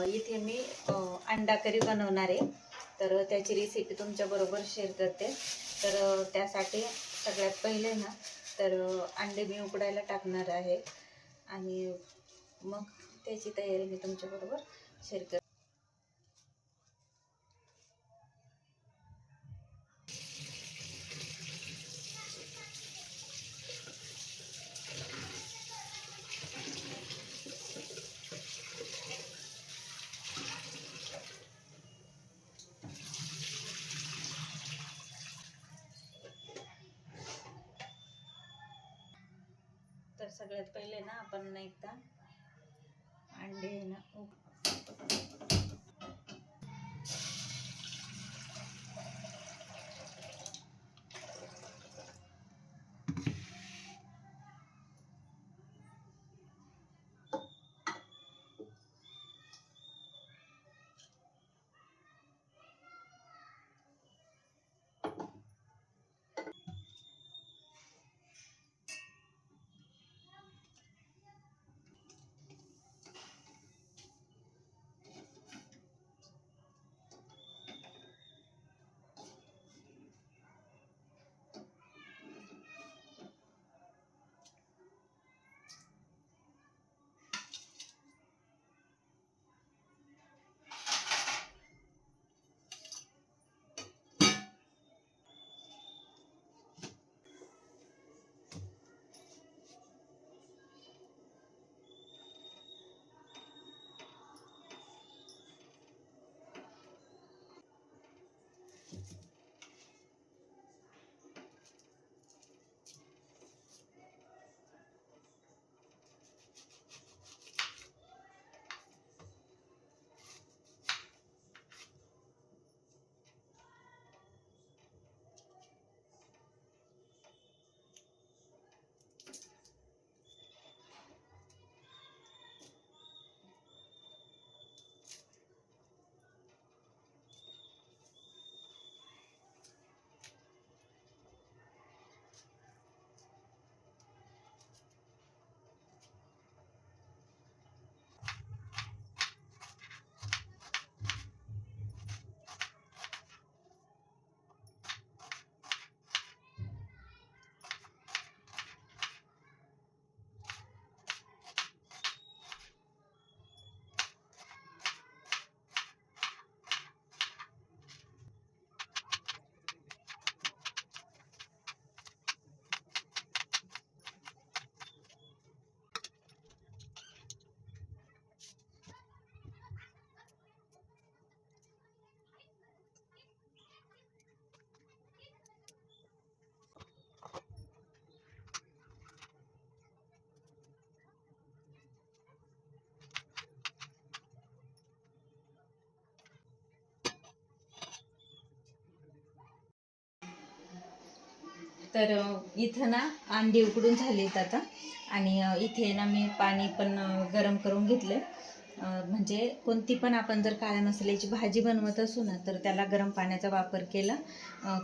इथे मी अंडा करी बनवणार आहे, तर त्याची रेसिपी तुमच्याबरोबर शेअर करते। तर त्यासाठी सगळ्यात पहिले ना तर अंडे मी उकडायला टाकणार आहे आणि मग त्याची तयारी मी तुमच्याबरोबर शेअर करते। तर सगळ्यात पहिले ना आपण एकदा अंडे ना तर इथं ना अंडी उकडून झालीत आता आणि इथे ना मी पाणी पण गरम करून घेतले। म्हणजे कोणती पण आपण जर काळ्या मसाल्याची भाजी बनवत असू ना तर त्याला गरम पाण्याचा वापर केला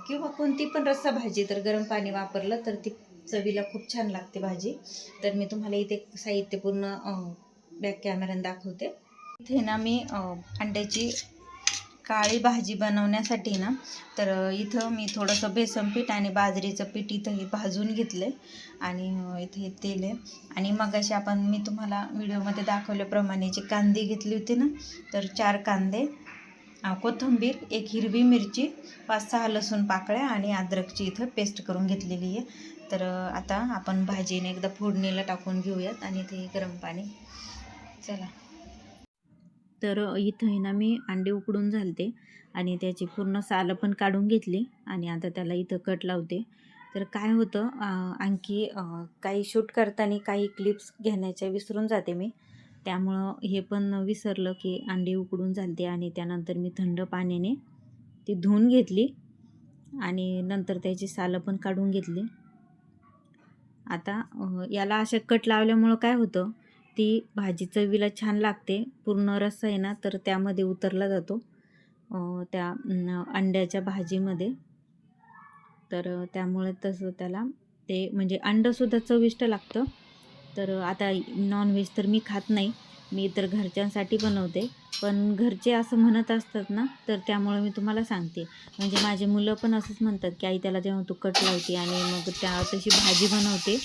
किंवा कोणती पण रस्सा भाजी तर गरम पाणी वापरलं तर ती चवीला खूप छान लागते भाजी। तर मी तुम्हाला इथे साहित्य पूर्ण बॅक कॅमेऱ्याने दाखवते। इथे ना मी अंड्याची काळी भाजी बनवण्यासाठी ना तर इथं मी थोडंसं बेसन पीठ आणि बाजरीचं पीठ इथं हे भाजून घेतलं आणि इथे तेल आहे आणि मगाशी मी तुम्हाला व्हिडिओमध्ये दाखवल्याप्रमाणे जी कांदे घेतली होती ना तर 4 कांदे, कोथिंबीर, 1 हिरवी मिरची, 5-6 लसूण पाकळ्या आणि अद्रकची इथं पेस्ट करून घेतलेली आहे। तर आता आपण भाजीने एकदा फोडणीला टाकून घेऊयात आणि ते गरम पाणी चला। तर इथं ना मी अंडे उकडून झालते आणि त्याची पूर्ण सालं पण काढून घेतली आणि आता त्याला इथं कट लावते। तर काय होतं आणखी काही शूट करताना काही क्लिप्स घेण्याच्या विसरून जाते मी, त्यामुळं हे पण विसरलं की अंडे उकडून झालते आणि त्यानंतर मी थंड पाण्याने ती धुवून घेतली आणि नंतर त्याची सालं पण काढून घेतली। आता याला अशा कट लावल्यामुळं काय होतं ती भाजी चवीला छान लागते, पूर्ण रस्सा आहे ना तर त्यामध्ये उतरला जातो त्या अंड्याच्या भाजीमध्ये। तर त्यामुळे तसं त्याला ते म्हणजे अंडंसुद्धा चविष्ट लागतं। तर आता नॉनव्हेज तर मी खात नाही मी तर घरच्यांसाठी बनवते, पण घरचे असं म्हणत असतात ना, तर त्यामुळे मी तुम्हाला सांगते. म्हणजे माझे मुलं पण असंच म्हणतात की आई त्याला जेव्हा तू कट लावते आणि मग त्या तशी भाजी बनवते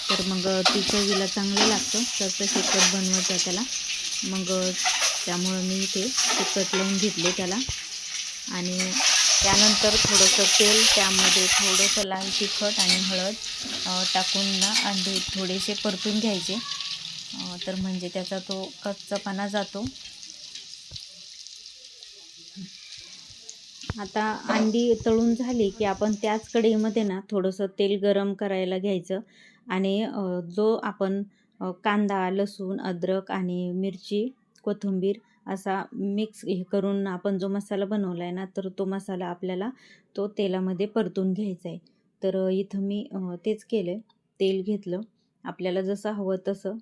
तर मग ती चवीला चांगलं लागतं, तर तसे कट बनवायचं त्याला. मग त्यामुळं मी इथे ते कट लावून घेतले त्याला आणि त्यानंतर थोडंसं तेल, त्यामध्ये थोडंसं लाल तिखट आणि हळद टाकून ना अंडे थोडेसे परतून घ्यायचे, तर म्हणजे त्याचा तो कच्चापणा जातो. आता अंडी तळून झाली की आपण त्याच कढईमध्ये ना थोडंसं तेल गरम करायला घ्यायचं आणि जो आपण कांदा, लसूण, अद्रक आणि मिरची, कोथिंबीर असा मिक्स हे करून आपण जो मसाला बनवला आहे ना, तर तो मसाला आपल्याला तो तेलामध्ये परतून घ्यायचा आहे. तर इथं मी तेच केलं, तेल घेतलं आपल्याला जसं हवं तसं,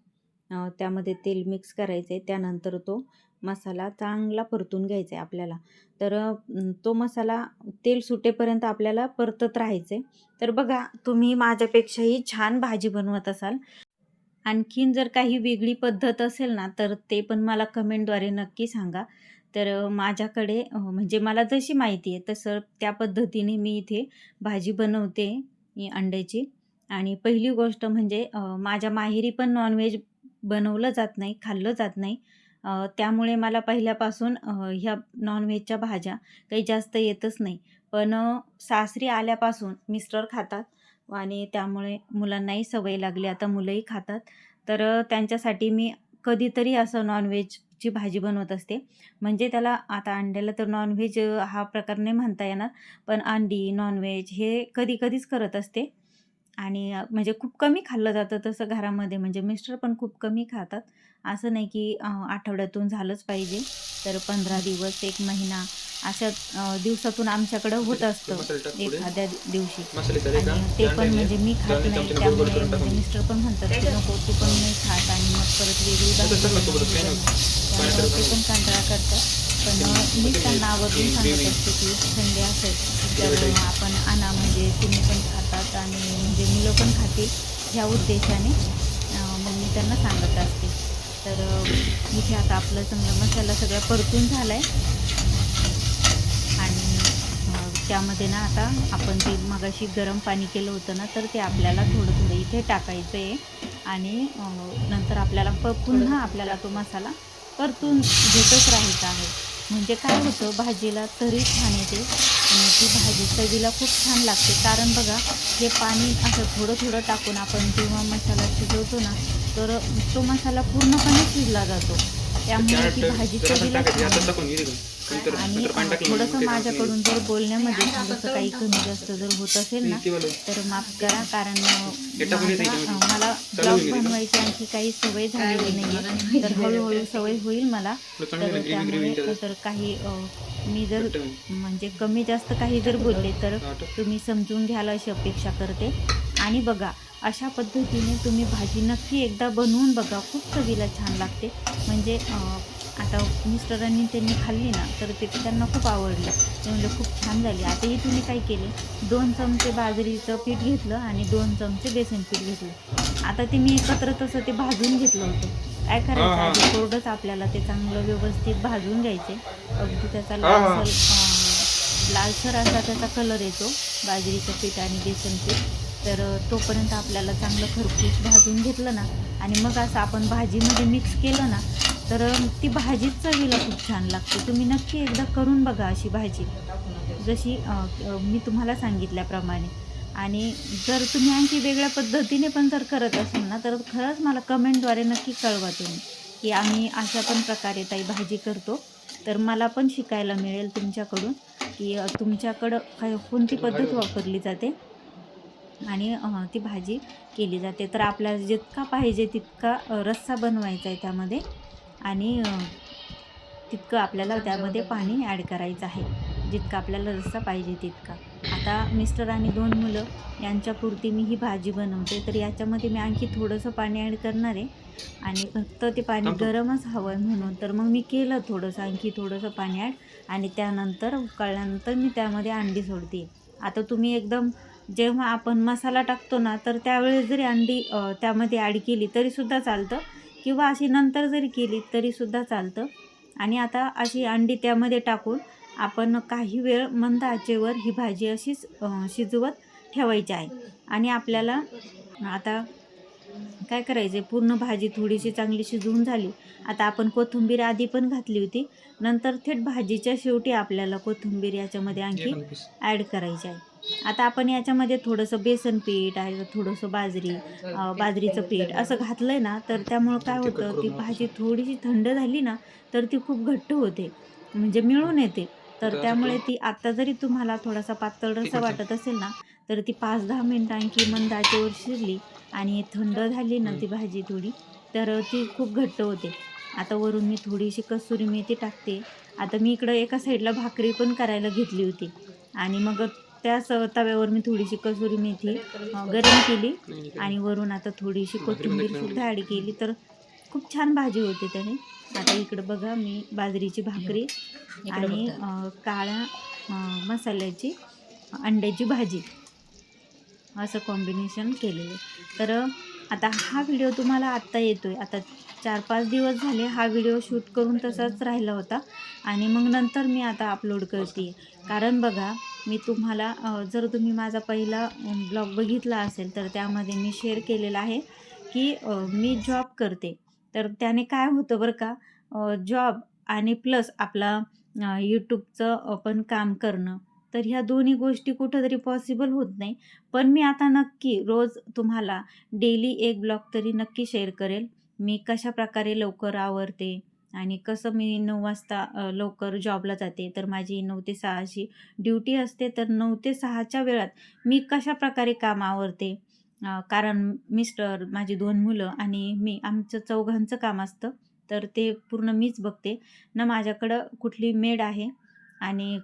त्यामध्ये तेल मिक्स करायचं आहे. त्यानंतर तो मसाला चांगला परतून घ्यायचा आहे आपल्याला. तर तो मसाला तेल सुटेपर्यंत आपल्याला परतत राहायचं आहे. तर बघा, तुम्ही माझ्यापेक्षाही छान भाजी बनवत असाल. आणखीन जर काही वेगळी पद्धत असेल ना, तर ते पण मला कमेंटद्वारे नक्की सांगा. तर माझ्याकडे म्हणजे मला जशी माहिती आहे तसं त्या पद्धतीने मी इथे भाजी बनवते अंड्याची. आणि पहिली गोष्ट म्हणजे माझ्या माहेरी पण नॉनव्हेज बनवलं जात नाही, खाल्लं जात नाही. त्यामुळे मला पहिल्यापासून ह्या नॉनव्हेजच्या भाज्या काही जास्त येतच नाही. पण सासरी आल्यापासून मिस्टर खातात आणि त्यामुळे मुलांनाही सवय लागली. आता मुलंही खातात. तर त्यांच्यासाठी मी कधीतरी असं नॉनव्हेजची भाजी बनवत असते. म्हणजे त्याला आता अंड्याला तर नॉनव्हेज हा प्रकार नाही म्हणता येणार. पण अंडी, नॉनव्हेज हे कधी-कधीच करत असते. आणि म्हणजे खूप कमी खाल्लं जातं तसं घरामध्ये, म्हणजे मिस्टर पण खूप कमी खातात. असं नाही की आठवड्यातून झालंच पाहिजे. तर 15 दिवस, 1 महिना अशा दिवसातून आमच्याकडं होत असतं एखाद्या दिवशी. आणि ते पण म्हणजे मी खात नाही, त्यामुळे म्हणजे मिस्टर पण म्हणतात की नको तू पण नाही खात आणि मग परत वेगळी भाजी बनव. त्यामुळे ते पण कंटाळा करतात. पण मी त्यांना आवर्जून सांगत असते की संडे असेल तर आपण आणा, म्हणजे तुम्ही पण खातात आणि म्हणजे मुलं पण खातील ह्या उद्देशाने मग मी त्यांना सांगत असते. तर इथे आता आपलं चांगला मसाला सगळा परतून झाला आहे आणि त्यामध्ये ना आता आपण ते मगाशी गरम पाणी केलं होतं ना, तर ते आपल्याला थोडं-थोडं इथे टाकायचं आहे आणि नंतर आपल्याला पुन्हा आपल्याला तो मसाला परतून घेतच राहायचा आहे. म्हणजे काय होतं, भाजीला तरी छान येते आणि ती भाजी चवीला खूप छान लागते. कारण बघा, हे पाणी असं थोडं-थोडं टाकून आपण जेव्हा मसाला शिजवतो ना, तर तो मसाला पूर्णपणे शिजला जातो. त्यामुळे ती भाजी चवीला छान होते. आणि थोडंसं माझ्याकडून जर बोलण्यामध्ये थोडंसं काही कमी जास्त जर होत असेल ना, तर माफ करा. कारण मला ब्लॉग बनवायची आणखी काही सवय झालेली नाही आहे. तर हळूहळू सवय होईल मला. तर त्यामुळे तर काही मी जर म्हणजे कमी जास्त काही जर बोलले तर तुम्ही समजून घ्याल अशी अपेक्षा करते. आणि बघा, अशा पद्धतीने तुम्ही भाजी नक्की एकदा बनवून बघा, खूप चवीला छान लागते. म्हणजे आता मिस्टरांनी त्यांनी खाल्ली ना, तर ते त्यांना खूप आवडलं. ते म्हणले खूप छान झाली. आता इथे मी काय केले, 2 चमचे बाजरीचं पीठ घेतलं आणि 2 चमचे बेसन पीठ घेतलं. आता ते मी एकत्र तसं ते भाजून घेतलं होतं. काय करायचं, आधी कोरडंच आपल्याला ते चांगलं व्यवस्थित भाजून घ्यायचे. अगदी त्याचा लालसर असा त्याचा कलर येतो बाजरीचं पीठ आणि बेसन पीठ. तर तोपर्यंत आपल्याला चांगलं खरपूस भाजून घेतलं ना आणि मग असं आपण भाजीमध्ये मिक्स केलं ना, तर ती भाजीच चवीला खूप छान लागते. तुम्ही नक्की एकदा करून बघा अशी भाजी, जशी मी तुम्हाला सांगितल्याप्रमाणे. आणि जर तुम्ही आणखी वेगळ्या पद्धतीने पण जर करत असाल ना, तर खरंच मला कमेंटद्वारे नक्की कळवा तुम्ही, की आम्ही अशा पण प्रकारे ताई भाजी करतो. तर मला पण शिकायला मिळेल तुमच्याकडून, की तुमच्याकडं काय कोणती पद्धत वापरली जाते आणि ती भाजी केली जाते. तर आपल्याला जितका पाहिजे तितका रस्सा बनवायचा आहे त्यामध्ये आणि तितकं आपल्याला त्यामध्ये पाणी ॲड करायचं आहे. जितका आपल्याला रस्सा पाहिजे तितका. आता मिस्टर आणि 2 मुलं यांच्यापुरती मी ही भाजी बनवते. तर याच्यामध्ये मी आणखी थोडंसं पाणी ॲड करणार आहे आणि फक्त ते पाणी गरमच हवं आहे म्हणून. तर मग मी केलं थोडंसं, आणखी थोडंसं पाणी ॲड आणि त्यानंतर उकळल्यानंतर मी त्यामध्ये अंडी सोडते. आता तुम्ही एकदम जेव्हा आपण मसाला टाकतो ना, तर त्यावेळेस जरी अंडी त्यामध्ये ॲड केली तरीसुद्धा चालतं, किंवा अशी नंतर जरी केली तरीसुद्धा चालतं. आणि आता अशी अंडी त्यामध्ये टाकून आपण काही वेळ मंद आचेवर ही भाजी अशीच शिजवत ठेवायची आहे. आणि आपल्याला आता काय करायचं आहे, पूर्ण भाजी थोडीशी चांगली शिजवून झाली. आता आपण कोथिंबीर आधी पण घातली होती. नंतर थेट भाजीच्या शेवटी आपल्याला कोथिंबीर याच्यामध्ये आणखी ॲड करायची आहे. आता आपण याच्यामध्ये थोडंसं बेसन पीठ आहे, थोडंसं बाजरीचं पीठ असं घातलं आहे ना, तर त्यामुळं काय होतं, ती भाजी थोडीशी थंड झाली ना, तर ती खूप घट्ट होते, म्हणजे मिळून येते. तर त्यामुळे ती आत्ता जरी तुम्हाला थोडासा पातळ रस्सा वाटत असेल ना, तर ती 5-10 मिनिटं आणखी मंद आचेवर शिजली आणि थंड झाली ना ती भाजी थोडी, तर ती खूप घट्ट होते. आता वरून मी थोडीशी कसुरी मेथी टाकते. आता मी इकडं एका साईडला भाकरी पण करायला घेतली होती आणि मग त्याच तव्यावर मी थोडीशी कसुरी मेथी गरम केली आणि वरून आता थोडीशी कोथिंबीरसुद्धा ॲड केली, तर खूप छान भाजी होते त्याने. आता इकडं बघा मी बाजरीची भाकरी आणि काळ्या मसाल्याची अंड्याची भाजी असं कॉम्बिनेशन केलेलं आहे. तर आता हा व्हिडिओ तुम्हाला आत्ता येतो आहे. आता 4-5 दिवस झाले हा व्हिडिओ शूट करून तसाच राहिला होता आणि मग नंतर मी आता अपलोड करते आहे. कारण बघा, मी तुम्हाला जर तुम्ही माझा पहिला ब्लॉग बघितला असेल तर त्यामध्ये मी शेअर केलेलं आहे की मी जॉब करते. तर त्याने काय होतं बरं का, जॉब आणि प्लस आपला यूट्यूबचं पण काम करणं, तर ह्या दोन्ही गोष्टी कुठेतरी पॉसिबल होत नाही. पण मी आता नक्की रोज तुम्हाला डेली एक ब्लॉग तरी नक्की शेअर करेल. मी कशाप्रकारे लवकर आवरते आणि कसं मी 9 वाजता लवकर जॉबला जाते. तर माझी 9 ते 6 अशी ड्युटी असते. तर 9 ते 6च्या वेळात मी कशाप्रकारे काम आवरते. कारण मिस्टर, माझी 2 मुलं आणि मी आमचं चौघांचं काम असतं. तर ते पूर्ण मीच बघते. ना माझ्याकडं कुठली मेड आहे आणि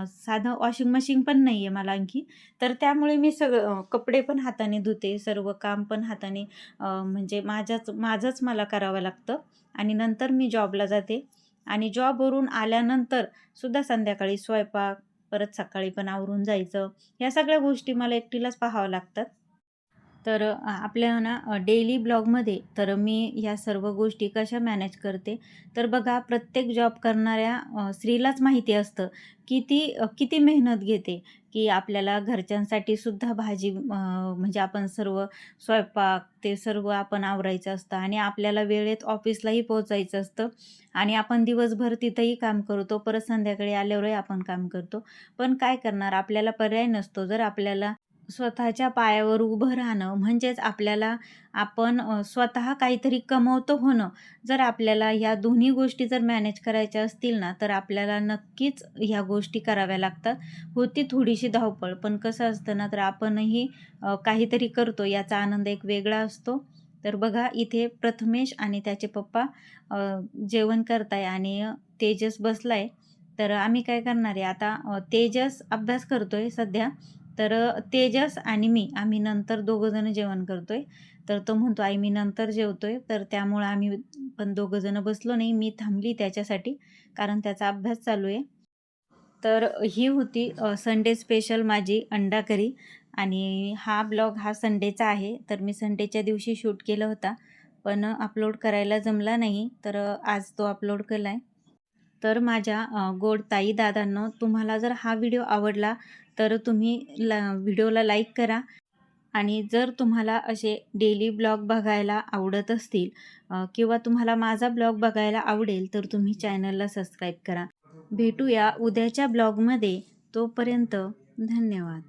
साधं वॉशिंग मशीन पण नाही आहे मला आणखी. तर त्यामुळे मी सगळं कपडे पण हाताने धुते, सर्व काम पण हाताने म्हणजे माझंच मला करावं लागतं आणि नंतर मी जॉबला जाते आणि जॉबवरून आल्यानंतर सुद्धा संध्याकाळी स्वयंपाक, परत सकाळी पण आवरून जायचं. या सगळ्या गोष्टी मला एकटीलाच पाहाव्या लागतात. तर आपल्या ना डेली ब्लॉगमध्ये तर मी ह्या सर्व गोष्टी कशा मॅनेज करते, तर बघा प्रत्येक जॉब करणाऱ्या स्त्रीलाच माहिती असतं की ती किती मेहनत घेते, की आपल्याला घरच्यांसाठी सुद्धा भाजी म्हणजे आपण सर्व स्वयंपाक ते सर्व आपण आवरायचं असतं आणि आपल्याला वेळेत ऑफिसलाही पोहोचायचं असतं आणि आपण दिवसभर तिथंही काम करतो, परत संध्याकाळी आल्यावरही आपण काम करतो. पण काय करणार, आपल्याला पर्याय नसतो. जर आपल्याला स्वतःच्या पायावर उभं राहणं म्हणजेच आपल्याला आपण स्वतः काहीतरी कमवतो होणं. जर आपल्याला ह्या दोन्ही गोष्टी जर मॅनेज करायच्या असतील ना, तर आपल्याला नक्कीच ह्या गोष्टी कराव्या लागतात. होती थोडीशी धावपळ, पण कसं असतं ना, तर आपणही काहीतरी करतो याचा आनंद एक वेगळा असतो. तर बघा इथे प्रथमेश आणि त्याचे पप्पा जेवण करताय आणि तेजस बसलाय. तर आम्ही काय करणार आहे आता, तेजस अभ्यास करतोय सध्या. तर तेजस आणि मी आम्ही नंतर दोघंजणं जेवण करतोय. तर तो म्हणतो, "आई मी नंतर जेवतोय." तर त्यामुळं आम्ही पण दोघंजणं बसलो नाही. मी थांबली त्याच्यासाठी, कारण त्याचा अभ्यास चालू आहे. तर ही होती संडे स्पेशल माझी अंडा करी आणि हा ब्लॉग हा संडेचा आहे. तर मी संडेच्या दिवशी शूट केला होता, पण अपलोड करायला जमला नाही. तर आज तो अपलोड केला आहे. तर माझ्या गोड ताई दादांनो, तुम्हाला जर हा व्हिडिओ आवडला तर तुम्ही व्हिडिओला लाईक करा आणि जर तुम्हाला असे डेली ब्लॉग बघायला आवडत असतील किंवा तुम्हाला माझा ब्लॉग बघायला आवडेल तर तुम्ही चॅनलला सबस्क्राईब करा. भेटूया उद्याच्या ब्लॉगमध्ये. तोपर्यंत धन्यवाद.